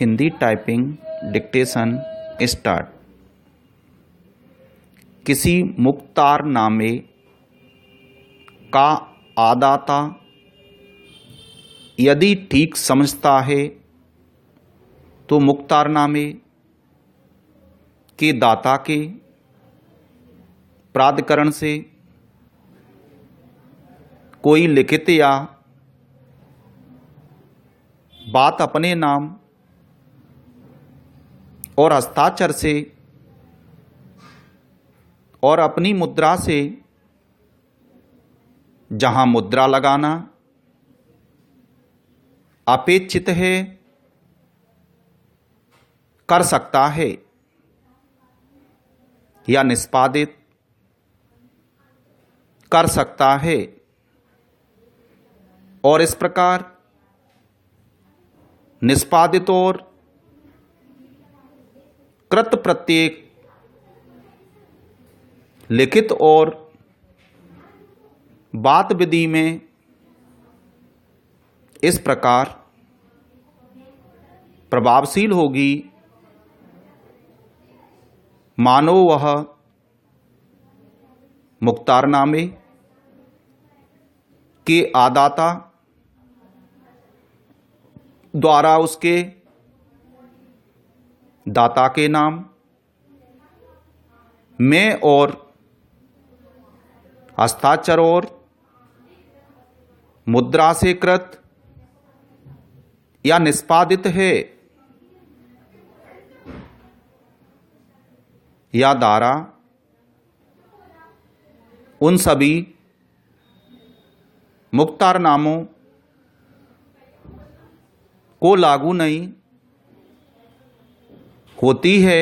Hindi typing dictation start. किसी मुख्तारनामे का आदाता यदि ठीक समझता है तो मुख्तारनामे के दाता के प्राधिकरण से कोई लिखित या बात अपने नाम और हस्ताक्षर से और अपनी मुद्रा से, जहां मुद्रा लगाना अपेक्षित है, कर सकता है या निष्पादित कर सकता है, और इस प्रकार निष्पादित और कृत प्रत्येक लिखित और बात विधि में इस प्रकार प्रभावशील होगी मानो वह मुख्तारनामे के आदाता द्वारा उसके दाता के नाम में और हस्ताक्षर और मुद्रा से कृत या निष्पादित है, या धारा उन सभी मुख्तारनामों को लागू नहीं होती है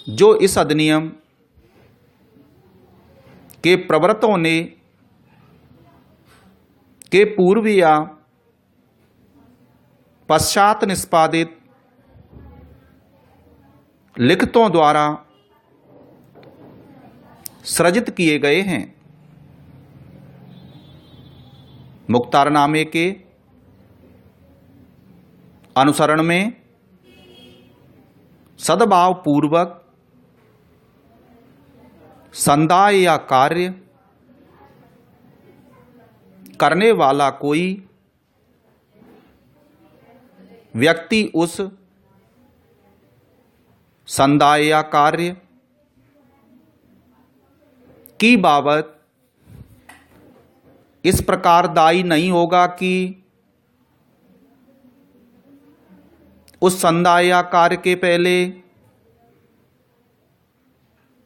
जो इस अधिनियम के प्रवृत्त होने के पूर्व या पश्चात निष्पादित लिखतों द्वारा सृजित किए गए हैं। मुख्तारनामे के अनुसरण में सद्भाव पूर्वक संदाय या कार्य करने वाला कोई व्यक्ति उस संदाय या कार्य की बाबत इस प्रकार दायी नहीं होगा कि उस संदाय या कार्य के पहले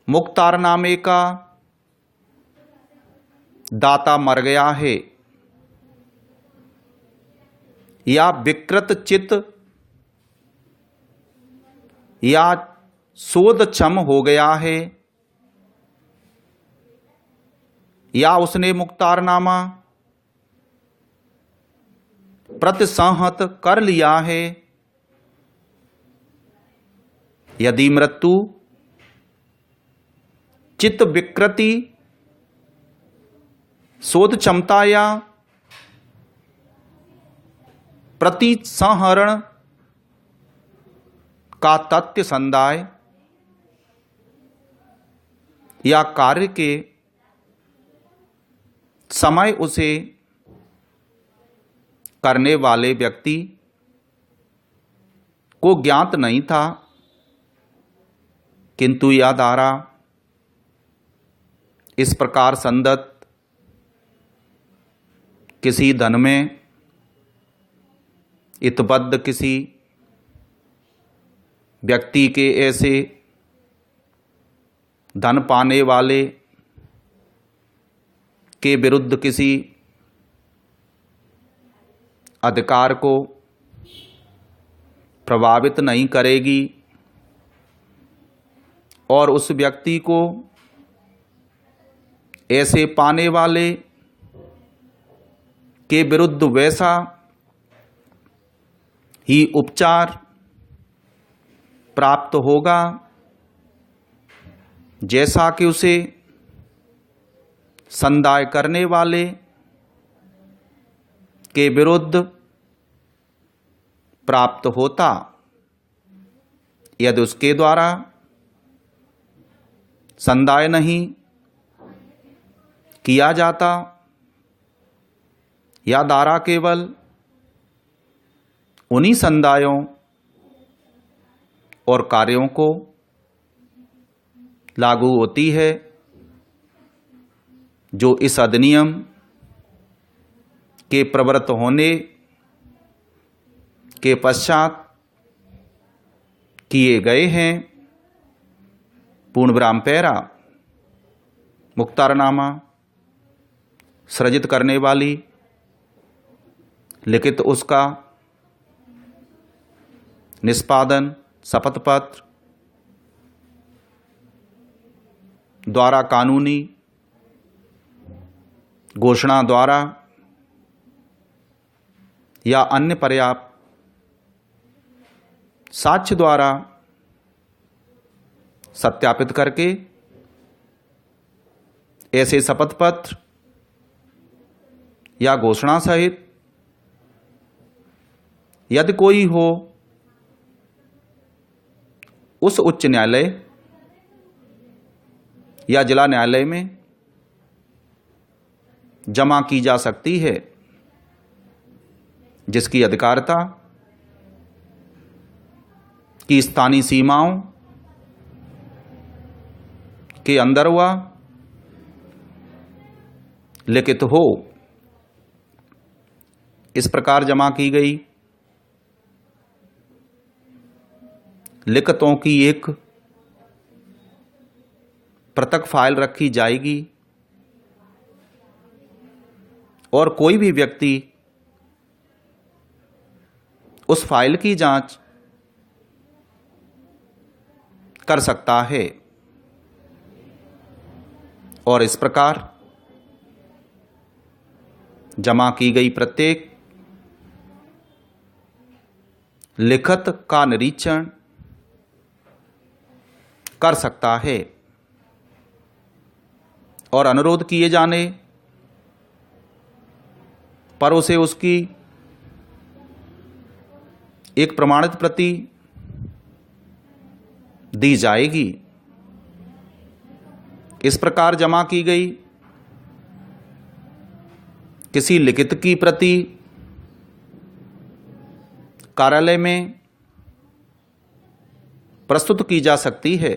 मुख्तारनामे का दाता मर गया है या विकृत चित्त या शोधक्षम हो गया है, या उसने मुख्तारनामा प्रतिसंहत कर लिया है। यदि मृत्यु, चित्त विकृति, शोध क्षमता या प्रतिसंहरण का तथ्य संदाय या कार्य के समय उसे करने वाले व्यक्ति को ज्ञात नहीं था, किंतु यह धारा इस प्रकार संदत किसी धन में इतबद्ध किसी व्यक्ति के ऐसे धन पाने वाले के विरुद्ध किसी अधिकार को प्रभावित नहीं करेगी, और उस व्यक्ति को ऐसे पाने वाले के विरुद्ध वैसा ही उपचार प्राप्त होगा जैसा कि उसे संदाय करने वाले के विरुद्ध प्राप्त होता यदि उसके द्वारा संदाय नहीं किया जाता या दारा केवल उन्हीं संदायों और कार्यों को लागू होती है जो इस अधिनियम के प्रवृत्त होने के पश्चात किए गए हैं। पूर्णविराम पैरा मुख्तारनामा सृजित करने वाली लिखित उसका निष्पादन शपथ पत्र द्वारा कानूनी घोषणा द्वारा या अन्य पर्याप्त साक्ष्य द्वारा सत्यापित करके ऐसे शपथ पत्र या घोषणा सहित यदि कोई हो उस उच्च न्यायालय या जिला न्यायालय में जमा की जा सकती है जिसकी अधिकारिता की स्थानीय सीमाओं के अंदर हुआ लिखित हो। इस प्रकार जमा की गई लिखतों की एक पृथक फाइल रखी जाएगी और कोई भी व्यक्ति उस फाइल की जांच कर सकता है और इस प्रकार जमा की गई प्रत्येक लिखत का निरीक्षण कर सकता है और अनुरोध किए जाने पर उसे उसकी एक प्रमाणित प्रति दी जाएगी। इस प्रकार जमा की गई किसी लिखित की प्रति कार्यालय में प्रस्तुत की जा सकती है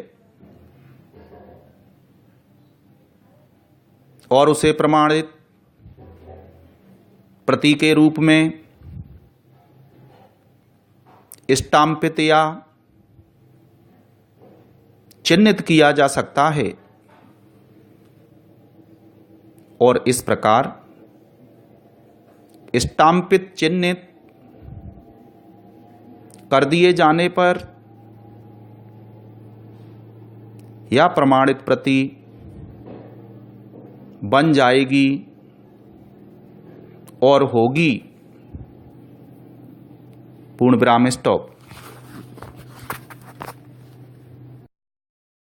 और उसे प्रमाणित प्रति के रूप में स्टाम्पित या चिन्हित किया जा सकता है और इस प्रकार स्टाम्पित चिन्हित कर दिए जाने पर या प्रमाणित प्रति बन जाएगी और होगी। पूर्ण विराम स्टॉप।